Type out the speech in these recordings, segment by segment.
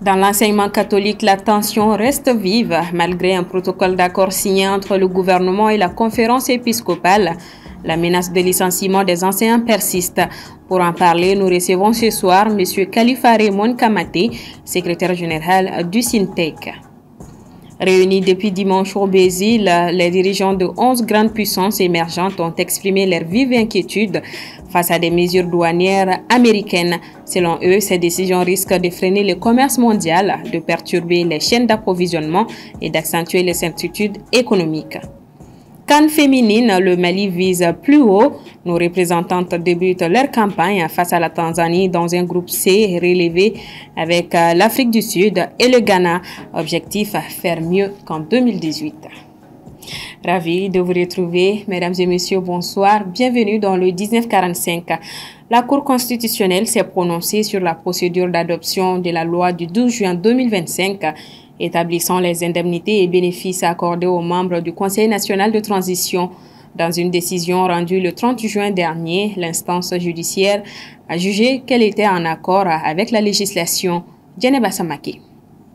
Dans l'enseignement catholique, la tension reste vive malgré un protocole d'accord signé entre le gouvernement et la conférence épiscopale. La menace de licenciement des enseignants persiste. Pour en parler, nous recevons ce soir M. Khalifa Raymond Kamaté, secrétaire général du SYNTEC. Réunis depuis dimanche au Brésil, les dirigeants de 11 grandes puissances émergentes ont exprimé leur vive inquiétude face à des mesures douanières américaines. Selon eux, ces décisions risquent de freiner le commerce mondial, de perturber les chaînes d'approvisionnement et d'accentuer les incertitudes économiques. CAN féminine, le Mali vise plus haut. Nos représentantes débutent leur campagne face à la Tanzanie dans un groupe C relevé avec l'Afrique du Sud et le Ghana. Objectif, faire mieux qu'en 2018. Ravi de vous retrouver, mesdames et messieurs, bonsoir. Bienvenue dans le 1945. La Cour constitutionnelle s'est prononcée sur la procédure d'adoption de la loi du 12 juin 2025 établissant les indemnités et bénéfices accordés aux membres du Conseil national de transition. Dans une décision rendue le 30 juin dernier, l'instance judiciaire a jugé qu'elle était en accord avec la législation. Djeneba Samake.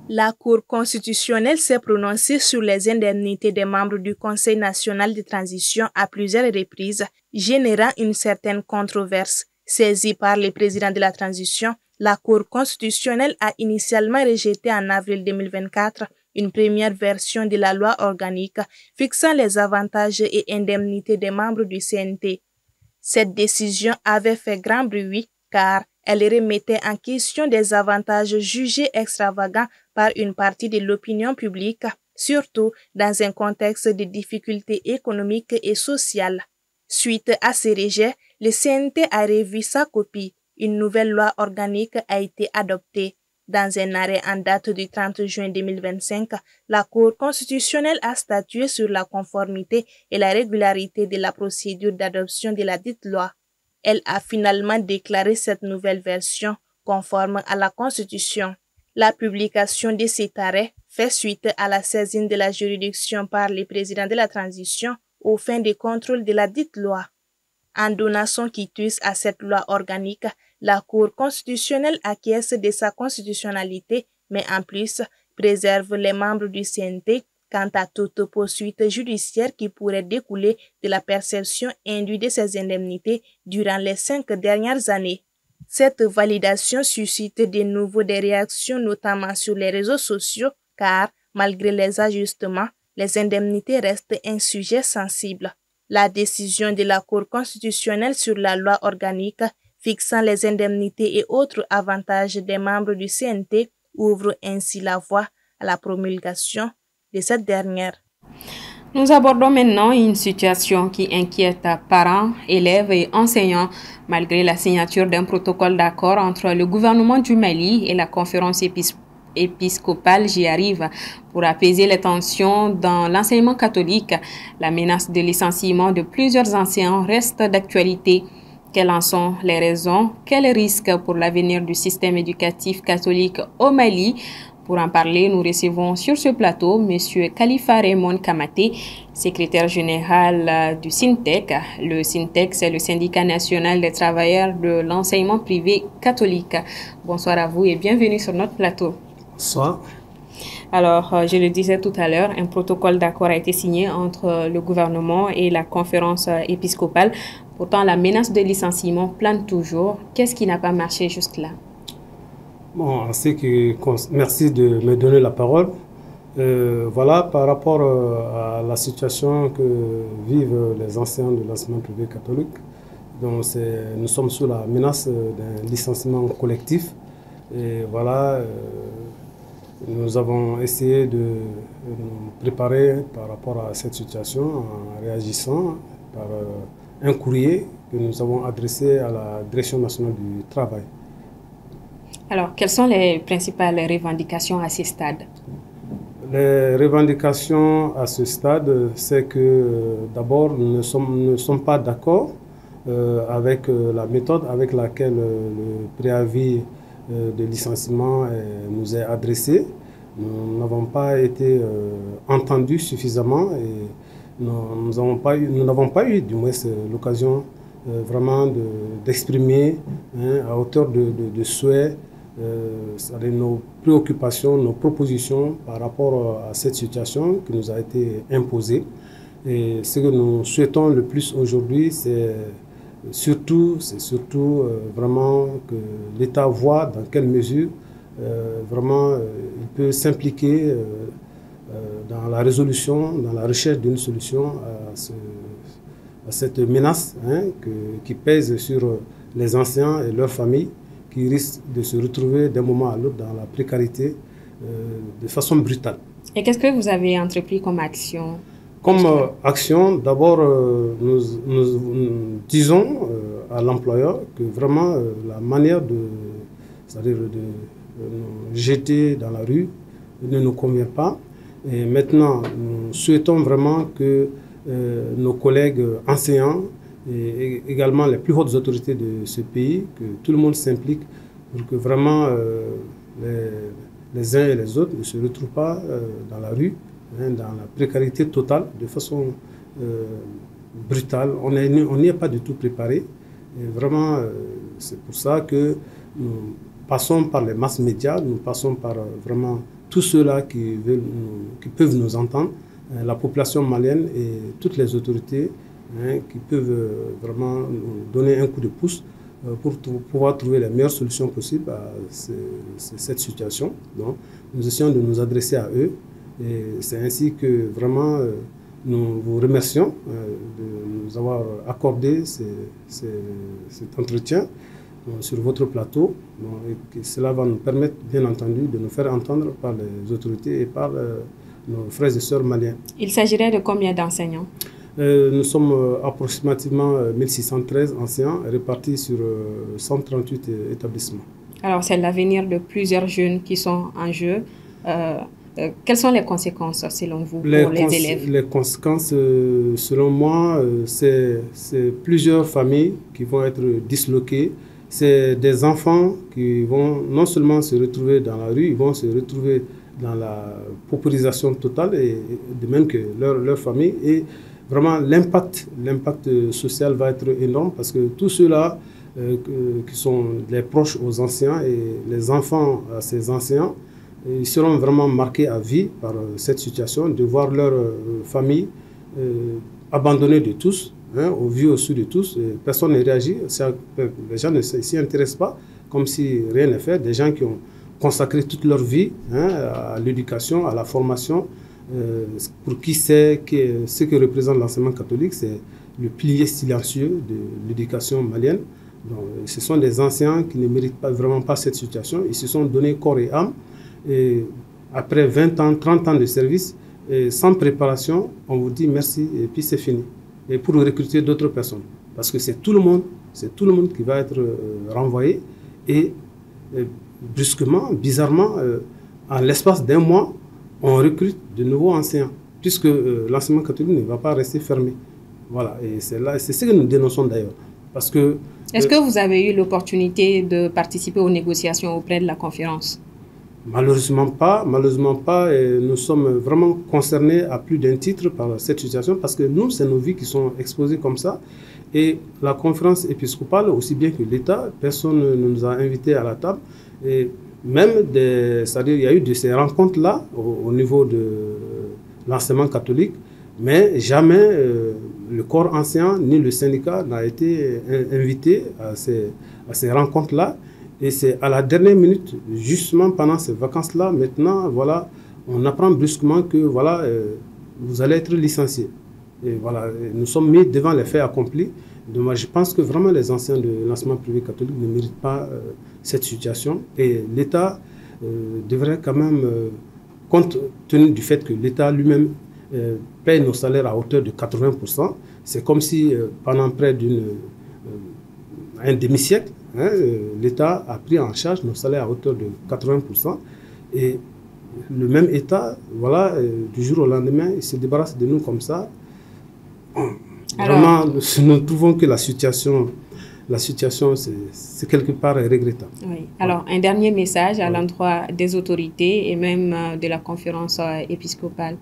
La Cour constitutionnelle s'est prononcée sur les indemnités des membres du Conseil national de transition à plusieurs reprises, générant une certaine controverse. Saisie par le président de la transition, la Cour constitutionnelle a initialement rejeté en avril 2024 une première version de la loi organique fixant les avantages et indemnités des membres du CNT. Cette décision avait fait grand bruit car elle remettait en question des avantages jugés extravagants par une partie de l'opinion publique, surtout dans un contexte de difficultés économiques et sociales. Suite à ce rejet, le CNT a revu sa copie. Une nouvelle loi organique a été adoptée. Dans un arrêt en date du 30 juin 2025, la Cour constitutionnelle a statué sur la conformité et la régularité de la procédure d'adoption de la dite loi. Elle a finalement déclaré cette nouvelle version conforme à la Constitution. La publication de cet arrêt fait suite à la saisine de la juridiction par le président de la transition aux fins de contrôle de la dite loi. En donnant son quitus à cette loi organique, la Cour constitutionnelle acquiesce de sa constitutionnalité, mais en plus préserve les membres du CNT quant à toute poursuite judiciaire qui pourrait découler de la perception indue de ces indemnités durant les 5 dernières années. Cette validation suscite de nouveau des réactions, notamment sur les réseaux sociaux, car, malgré les ajustements, les indemnités restent un sujet sensible. La décision de la Cour constitutionnelle sur la loi organique fixant les indemnités et autres avantages des membres du CNT ouvre ainsi la voie à la promulgation de cette dernière. Nous abordons maintenant une situation qui inquiète parents, élèves et enseignants malgré la signature d'un protocole d'accord entre le gouvernement du Mali et la conférence épiscopale. J'y arrive. Pour apaiser les tensions dans l'enseignement catholique, la menace de licenciement de plusieurs enseignants reste d'actualité. Quelles en sont les raisons? Quels risques pour l'avenir du système éducatif catholique au Mali? Pour en parler, nous recevons sur ce plateau M. Khalifa Raymond Kamaté, secrétaire général du SYNTEC. Le SYNTEC, c'est le syndicat national des travailleurs de l'enseignement privé catholique. Bonsoir à vous et bienvenue sur notre plateau. Bonsoir. Alors, je le disais tout à l'heure, un protocole d'accord a été signé entre le gouvernement et la conférence épiscopale. Pourtant, la menace de licenciement plane toujours. Qu'est-ce qui n'a pas marché jusque-là? Bon, merci de me donner la parole. Voilà, par rapport à la situation que vivent les enseignants de l'enseignement privé catholique, donc nous sommes sous la menace d'un licenciement collectif. Et voilà, nous avons essayé de nous préparer par rapport à cette situation en réagissant par un courrier que nous avons adressé à la Direction nationale du travail. Alors, quelles sont les principales revendications à ce stade? Les revendications à ce stade, c'est que d'abord, nous ne sommes pas d'accord avec la méthode avec laquelle le préavis de licenciement nous est adressé. Nous n'avons pas été entendus suffisamment et nous n'avons pas eu du moins l'occasion vraiment d'exprimer à hauteur de souhait c'est-à-dire nos préoccupations, nos propositions par rapport à cette situation qui nous a été imposée. Et ce que nous souhaitons le plus aujourd'hui, c'est surtout vraiment que l'État voit dans quelle mesure vraiment il peut s'impliquer dans la résolution, dans la recherche d'une solution à cette menace qui pèse sur les enseignants et leurs familles, qui risquent de se retrouver d'un moment à l'autre dans la précarité de façon brutale. Et qu'est-ce que vous avez entrepris comme action? Comme action, d'abord, nous disons à l'employeur que vraiment la manière c'est-à-dire de nous jeter dans la rue ne nous convient pas. Et maintenant, nous souhaitons vraiment que nos collègues enseignants et également les plus hautes autorités de ce pays, que tout le monde s'implique pour que vraiment les uns et les autres ne se retrouvent pas dans la rue, dans la précarité totale, de façon brutale. On n'y est pas du tout préparé. Et vraiment, c'est pour ça que nous passons par les masses médias, nous passons par vraiment tous ceux-là qui peuvent nous entendre, la population malienne et toutes les autorités qui peuvent vraiment nous donner un coup de pouce pour pouvoir trouver les meilleures solutions possibles à cette situation. Donc, nous essayons de nous adresser à eux. Et c'est ainsi que vraiment nous vous remercions de nous avoir accordé cet entretien sur votre plateau. Et cela va nous permettre, bien entendu, de nous faire entendre par les autorités et par nos frères et sœurs maliens. Il s'agirait de combien d'enseignants? Nous sommes approximativement 1613 enseignants répartis sur 138 établissements. Alors, c'est l'avenir de plusieurs jeunes qui sont en jeu. Quelles sont les conséquences, selon vous, pour les élèves? Les conséquences, selon moi, c'est plusieurs familles qui vont être disloquées. C'est des enfants qui vont non seulement se retrouver dans la rue, ils vont se retrouver dans la paupérisation totale, et de même que leur famille. Et vraiment, l'impact social va être énorme parce que tous ceux-là qui sont les proches aux anciens et les enfants à ces anciens, ils seront vraiment marqués à vie par cette situation, de voir leur famille abandonnée de tous, au vu au su de tous. Personne ne réagit, les gens ne s'y intéressent pas, comme si rien n'est fait. Des gens qui ont consacré toute leur vie à l'éducation, à la formation, pour qui sait ce que représente l'enseignement catholique, c'est le pilier silencieux de l'éducation malienne. Donc, ce sont des anciens qui ne méritent vraiment pas cette situation. Ils se sont donnés corps et âme. Et après 20 ans, 30 ans de service, et sans préparation, on vous dit merci et puis c'est fini. Et pour recruter d'autres personnes. Parce que c'est tout le monde qui va être renvoyé. Et brusquement, bizarrement, en l'espace d'un mois, on recrute de nouveaux enseignants. Puisque l'enseignement catholique ne va pas rester fermé. Voilà, et c'est ce que nous dénonçons d'ailleurs. Parce que... Est-ce que vous avez eu l'opportunité de participer aux négociations auprès de la conférence? Malheureusement pas, et nous sommes vraiment concernés à plus d'un titre par cette situation parce que nous, c'est nos vies qui sont exposées comme ça. Et la conférence épiscopale, aussi bien que l'État, personne ne nous a invités à la table. Et même, c'est-à-dire, il y a eu de ces rencontres-là au niveau de l'enseignement catholique, mais jamais le corps enseignant ni le syndicat n'a été invité à ces rencontres-là. Et c'est à la dernière minute, justement pendant ces vacances-là, maintenant, voilà, on apprend brusquement que voilà, vous allez être licencié. Et voilà, nous sommes mis devant les faits accomplis. Donc moi, je pense que vraiment les enseignants de l'enseignement privé catholique ne méritent pas cette situation. Et l'État devrait quand même, compte tenu du fait que l'État lui-même paye nos salaires à hauteur de 80%, c'est comme si pendant près d'un demi-siècle, l'État a pris en charge nos salaires à hauteur de 80%. Et le même État, voilà, du jour au lendemain, il se débarrasse de nous comme ça. Vraiment, nous trouvons que la situation c'est quelque part regrettable. Oui. Alors, un dernier message à l'endroit des autorités et même de la conférence épiscopale.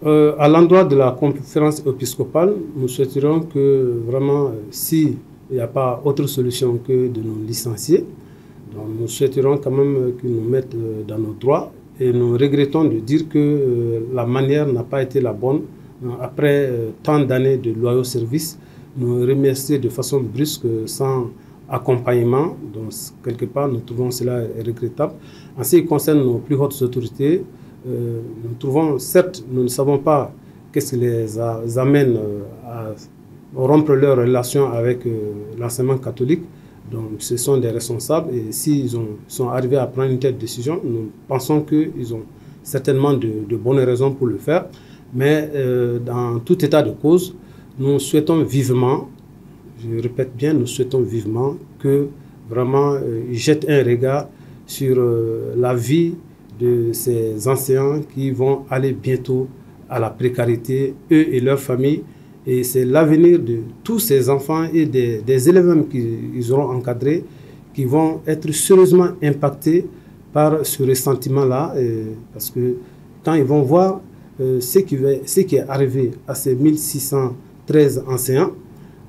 À l'endroit de la conférence épiscopale, nous souhaiterions que vraiment, s'il n'y a pas autre solution que de nous licencier, Donc nous souhaiterions quand même qu'ils nous mettent dans nos droits et nous regrettons de dire que la manière n'a pas été la bonne. Après tant d'années de loyaux services, nous remercier de façon brusque sans accompagnement. Donc quelque part nous trouvons cela regrettable. En ce qui concerne nos plus hautes autorités, nous trouvons, certes, nous ne savons pas qu'est-ce qui les amène à rompre leurs relations avec l'enseignement catholique. Donc ce sont des responsables et s'ils sont arrivés à prendre une telle décision, nous pensons qu'ils ont certainement de bonnes raisons pour le faire. Mais dans tout état de cause, nous souhaitons vivement, je répète bien, nous souhaitons vivement que vraiment ils jettent un regard sur la vie de ces enseignants qui vont aller bientôt à la précarité, eux et leurs familles. Et c'est l'avenir de tous ces enfants et des élèves même qu'ils auront encadrés qui vont être sérieusement impactés par ce ressentiment-là. Parce que quand ils vont voir ce qui est arrivé à ces 1613 enseignants,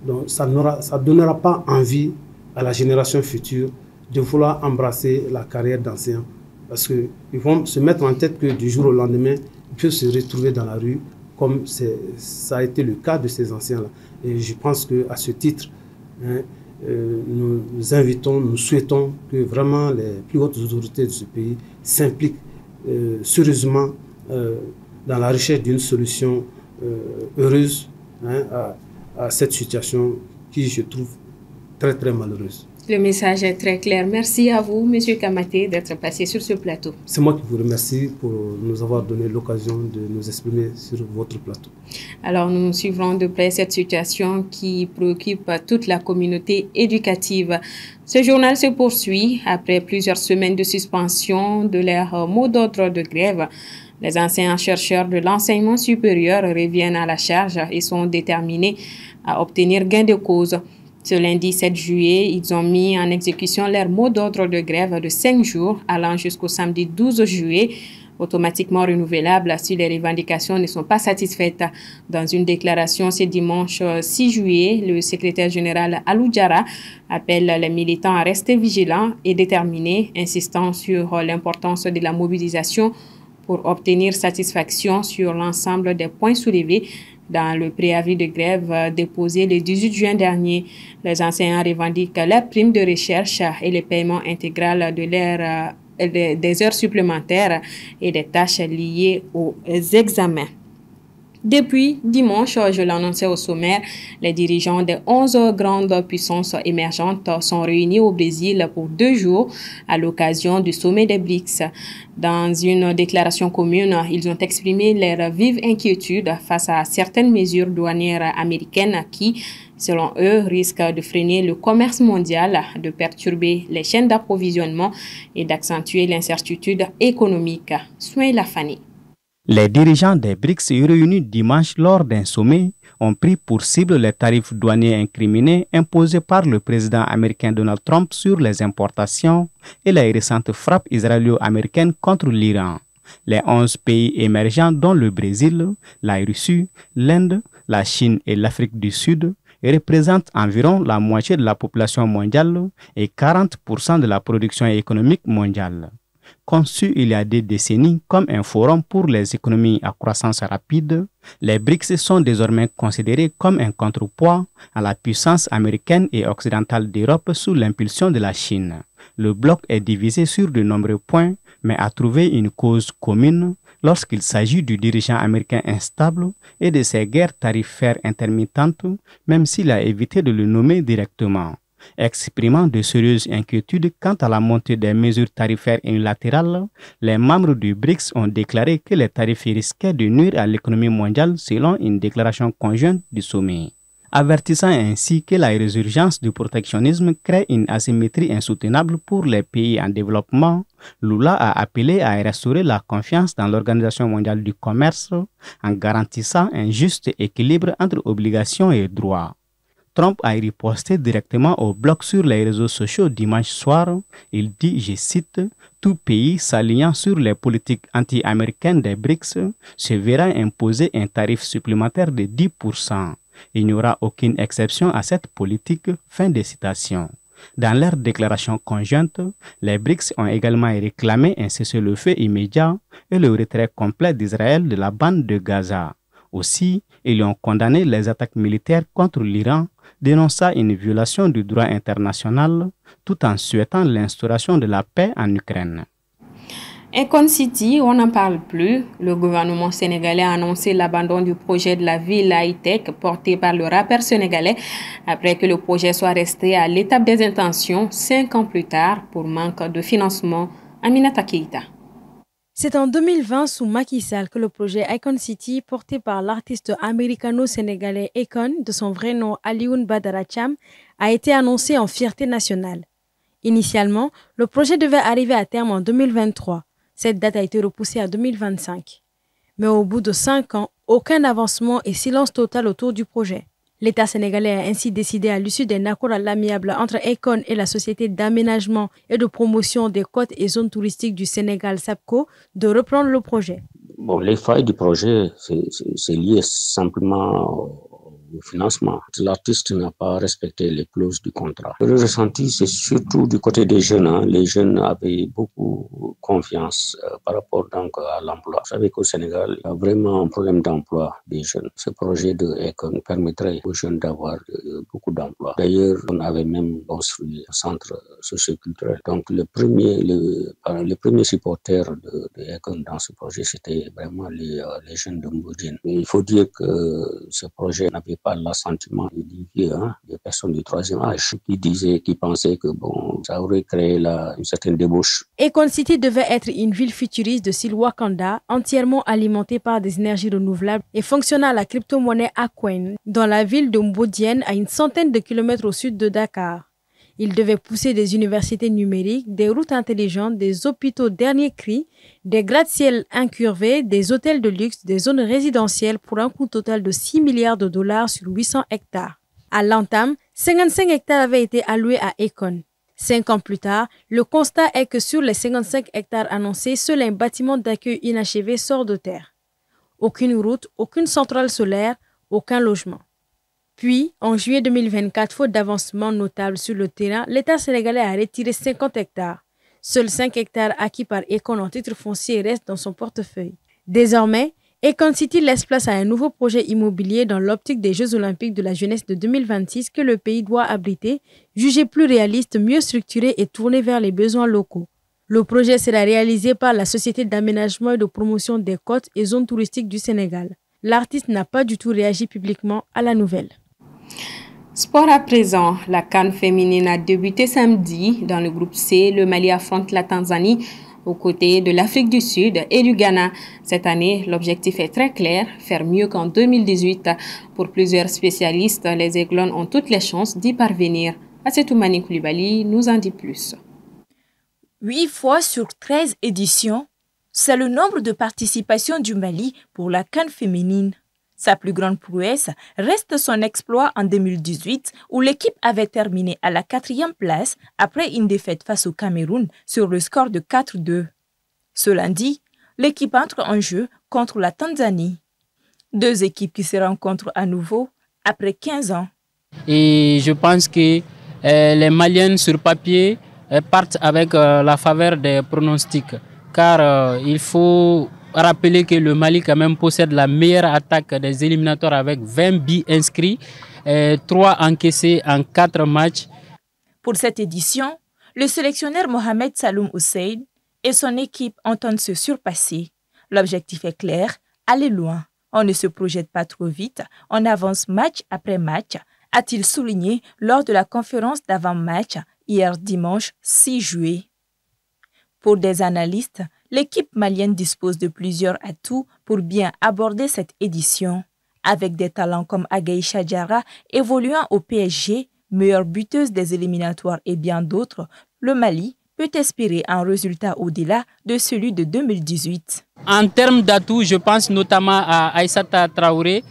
donc ça ne donnera pas envie à la génération future de vouloir embrasser la carrière d'enseignant. Parce qu'ils vont se mettre en tête que du jour au lendemain, ils peuvent se retrouver dans la rue, comme ça a été le cas de ces anciens-là. Et je pense qu'à ce titre, nous invitons, nous souhaitons que vraiment les plus hautes autorités de ce pays s'impliquent sérieusement dans la recherche d'une solution heureuse à cette situation qui, je trouve, très très malheureuse. Le message est très clair. Merci à vous, M. Kamaté, d'être passé sur ce plateau. C'est moi qui vous remercie pour nous avoir donné l'occasion de nous exprimer sur votre plateau. Alors, nous suivrons de près cette situation qui préoccupe toute la communauté éducative. Ce journal se poursuit après plusieurs semaines de suspension de leur mot d'ordre de grève. Les enseignants-chercheurs de l'enseignement supérieur reviennent à la charge et sont déterminés à obtenir gain de cause. Ce lundi 7 juillet, ils ont mis en exécution leur mot d'ordre de grève de 5 jours allant jusqu'au samedi 12 juillet, automatiquement renouvelable si les revendications ne sont pas satisfaites. Dans une déclaration ce dimanche 6 juillet, le secrétaire général Alou Diarra appelle les militants à rester vigilants et déterminés, insistant sur l'importance de la mobilisation pour obtenir satisfaction sur l'ensemble des points soulevés dans le préavis de grève déposé le 18 juin dernier. Les enseignants revendiquent leurs primes de recherche et le paiement intégral de des heures supplémentaires et des tâches liées aux examens. Depuis dimanche, je l'annonçais au sommaire, les dirigeants des 11 grandes puissances émergentes sont réunis au Brésil pour 2 jours à l'occasion du sommet des BRICS. Dans une déclaration commune, ils ont exprimé leur vive inquiétude face à certaines mesures douanières américaines qui, selon eux, risquent de freiner le commerce mondial, de perturber les chaînes d'approvisionnement et d'accentuer l'incertitude économique. Soin la Fanny. Les dirigeants des BRICS réunis dimanche lors d'un sommet ont pris pour cible les tarifs douaniers incriminés imposés par le président américain Donald Trump sur les importations et les récentes frappes israélo-américaines contre l'Iran. Les 11 pays émergents, dont le Brésil, la Russie, l'Inde, la Chine et l'Afrique du Sud, représentent environ la moitié de la population mondiale et 40% de la production économique mondiale. Conçu il y a des décennies comme un forum pour les économies à croissance rapide, les BRICS sont désormais considérés comme un contrepoids à la puissance américaine et occidentale d'Europe sous l'impulsion de la Chine. Le bloc est divisé sur de nombreux points, mais a trouvé une cause commune lorsqu'il s'agit du dirigeant américain instable et de ses guerres tarifaires intermittentes, même s'il a évité de le nommer directement. Exprimant de sérieuses inquiétudes quant à la montée des mesures tarifaires unilatérales, les membres du BRICS ont déclaré que les tarifs risquaient de nuire à l'économie mondiale selon une déclaration conjointe du sommet. Avertissant ainsi que la résurgence du protectionnisme crée une asymétrie insoutenable pour les pays en développement, Lula a appelé à restaurer la confiance dans l'Organisation mondiale du commerce en garantissant un juste équilibre entre obligations et droits. Trump a riposté directement au bloc sur les réseaux sociaux dimanche soir. Il dit, je cite, « Tout pays s'alignant sur les politiques anti-américaines des BRICS se verra imposer un tarif supplémentaire de 10%. Il n'y aura aucune exception à cette politique. » Fin de citation. Dans leur déclaration conjointe, les BRICS ont également réclamé un cessez-le-feu immédiat et le retrait complet d'Israël de la bande de Gaza. Aussi, ils ont condamné les attaques militaires contre l'Iran, dénonçant une violation du droit international, tout en souhaitant l'instauration de la paix en Ukraine. Econ City, on n'en parle plus. Le gouvernement sénégalais a annoncé l'abandon du projet de la ville high-tech porté par le rappeur sénégalais après que le projet soit resté à l'étape des intentions 5 ans plus tard pour manque de financement. Aminata Keïta. C'est en 2020, sous Macky Sall, que le projet Icon City, porté par l'artiste américano-sénégalais Akon, de son vrai nom Alioune Badara Thiam, a été annoncé en fierté nationale. Initialement, le projet devait arriver à terme en 2023. Cette date a été repoussée à 2025. Mais au bout de 5 ans, aucun avancement et silence total autour du projet. L'État sénégalais a ainsi décidé à l'issue d'un accord à l'amiable entre Akon et la Société d'aménagement et de promotion des côtes et zones touristiques du Sénégal, SAPCO, de reprendre le projet. Bon, les failles du projet, c'est lié simplement au financement. L'artiste n'a pas respecté les clauses du contrat. Le ressenti, c'est surtout du côté des jeunes. Les jeunes avaient beaucoup confiance par rapport donc à l'emploi. Vous savez qu'au Sénégal, il y a vraiment un problème d'emploi des jeunes. Ce projet de Akon permettrait aux jeunes d'avoir beaucoup d'emplois. D'ailleurs, on avait même construit un centre socioculturel. Donc, le premier supporter de Akon dans ce projet, c'était vraiment les jeunes de Mbodjine. Il faut dire que ce projet n'avait pas l'assentiment des personnes du troisième âge qui pensaient que ça aurait créé une certaine débauche. Econ City devait être une ville futuriste de style Wakanda, entièrement alimentée par des énergies renouvelables et fonctionnant à la crypto-monnaie Aquen, dans la ville de Mbodiène, à une centaine de kilomètres au sud de Dakar. Il devait pousser des universités numériques, des routes intelligentes, des hôpitaux dernier cri, des gratte-ciel incurvés, des hôtels de luxe, des zones résidentielles pour un coût total de 6 milliards de dollars sur 800 hectares. À l'entame, 55 hectares avaient été alloués à Akon. 5 ans plus tard, le constat est que sur les 55 hectares annoncés, seul un bâtiment d'accueil inachevé sort de terre. Aucune route, aucune centrale solaire, aucun logement. Puis, en juillet 2024, faute d'avancement notable sur le terrain, l'État sénégalais a retiré 50 hectares. Seuls 5 hectares acquis par Akon en titre foncier restent dans son portefeuille. Désormais, Econ City laisse place à un nouveau projet immobilier dans l'optique des Jeux Olympiques de la jeunesse de 2026 que le pays doit abriter, jugé plus réaliste, mieux structuré et tourné vers les besoins locaux. Le projet sera réalisé par la Société d'aménagement et de promotion des côtes et zones touristiques du Sénégal. L'artiste n'a pas du tout réagi publiquement à la nouvelle. Sport à présent, la CAN féminine a débuté samedi. Dans le groupe C, le Mali affronte la Tanzanie aux côtés de l'Afrique du Sud et du Ghana. Cette année, l'objectif est très clair, faire mieux qu'en 2018. Pour plusieurs spécialistes, les Aiglons ont toutes les chances d'y parvenir. Assetoumani Koulibaly nous en dit plus. 8 fois sur 13 éditions, c'est le nombre de participations du Mali pour la CAN féminine. Sa plus grande prouesse reste son exploit en 2018 où l'équipe avait terminé à la 4e place après une défaite face au Cameroun sur le score de 4-2. Ce lundi, l'équipe entre en jeu contre la Tanzanie. 2 équipes qui se rencontrent à nouveau après 15 ans. Et je pense que les Maliennes sur papier partent avec la faveur des pronostics car il faut rappeler que le Mali quand même possède la meilleure attaque des éliminatoires avec 20 buts inscrits, 3 encaissés en 4 matchs. Pour cette édition, le sélectionneur Mohamed Saloum Hussein et son équipe entendent se surpasser. L'objectif est clair, aller loin. On ne se projette pas trop vite, on avance match après match, a-t-il souligné lors de la conférence d'avant-match hier dimanche 6 juillet. Pour des analystes, l'équipe malienne dispose de plusieurs atouts pour bien aborder cette édition. Avec des talents comme Agaïcha Diarra, évoluant au PSG, meilleure buteuse des éliminatoires et bien d'autres, le Mali peut espérer un résultat au-delà de celui de 2018. En termes d'atouts, je pense notamment à Aïssata Traoré,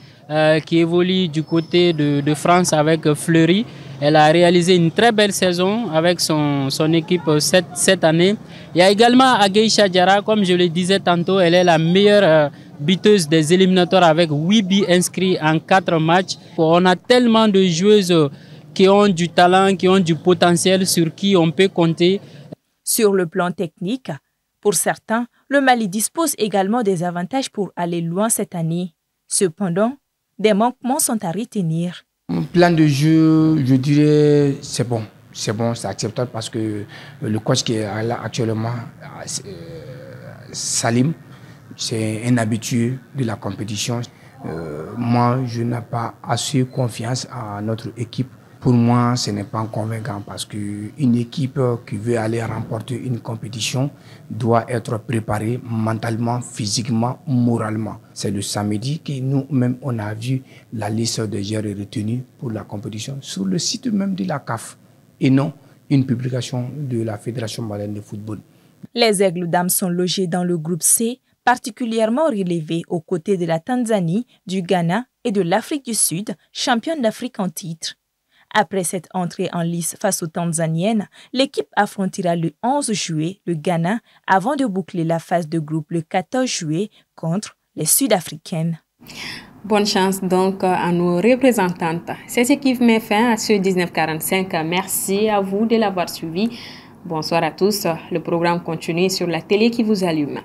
qui évolue du côté de France avec Fleury. Elle a réalisé une très belle saison avec son équipe cette année. Il y a également Agaïcha Diarra, comme je le disais tantôt, elle est la meilleure buteuse des éliminatoires avec 8 buts inscrits en 4 matchs. On a tellement de joueuses qui ont du talent, qui ont du potentiel, sur qui on peut compter. Sur le plan technique, pour certains, le Mali dispose également des avantages pour aller loin cette année. Cependant, des manquements sont à retenir. Mon plan de jeu, je dirais, c'est bon. C'est bon, c'est acceptable parce que le coach qui est là actuellement, Salim, c'est un habitué de la compétition. Moi, je n'ai pas assez confiance à notre équipe. Pour moi, ce n'est pas convaincant parce qu'une équipe qui veut aller remporter une compétition doit être préparée mentalement, physiquement, moralement. C'est le samedi que nous-mêmes, on a vu la liste des joueurs retenus pour la compétition sur le site même de la CAF et non une publication de la Fédération malienne de football. Les Aigles d'Âme sont logés dans le groupe C, particulièrement relevé aux côtés de la Tanzanie, du Ghana et de l'Afrique du Sud, championne d'Afrique en titre. Après cette entrée en lice face aux Tanzaniennes, l'équipe affrontera le 11 juillet le Ghana avant de boucler la phase de groupe le 14 juillet contre les Sud-Africaines. Bonne chance donc à nos représentantes. C'est ce qui met fin à ce 1945. Merci à vous de l'avoir suivi. Bonsoir à tous. Le programme continue sur la télé qui vous allume.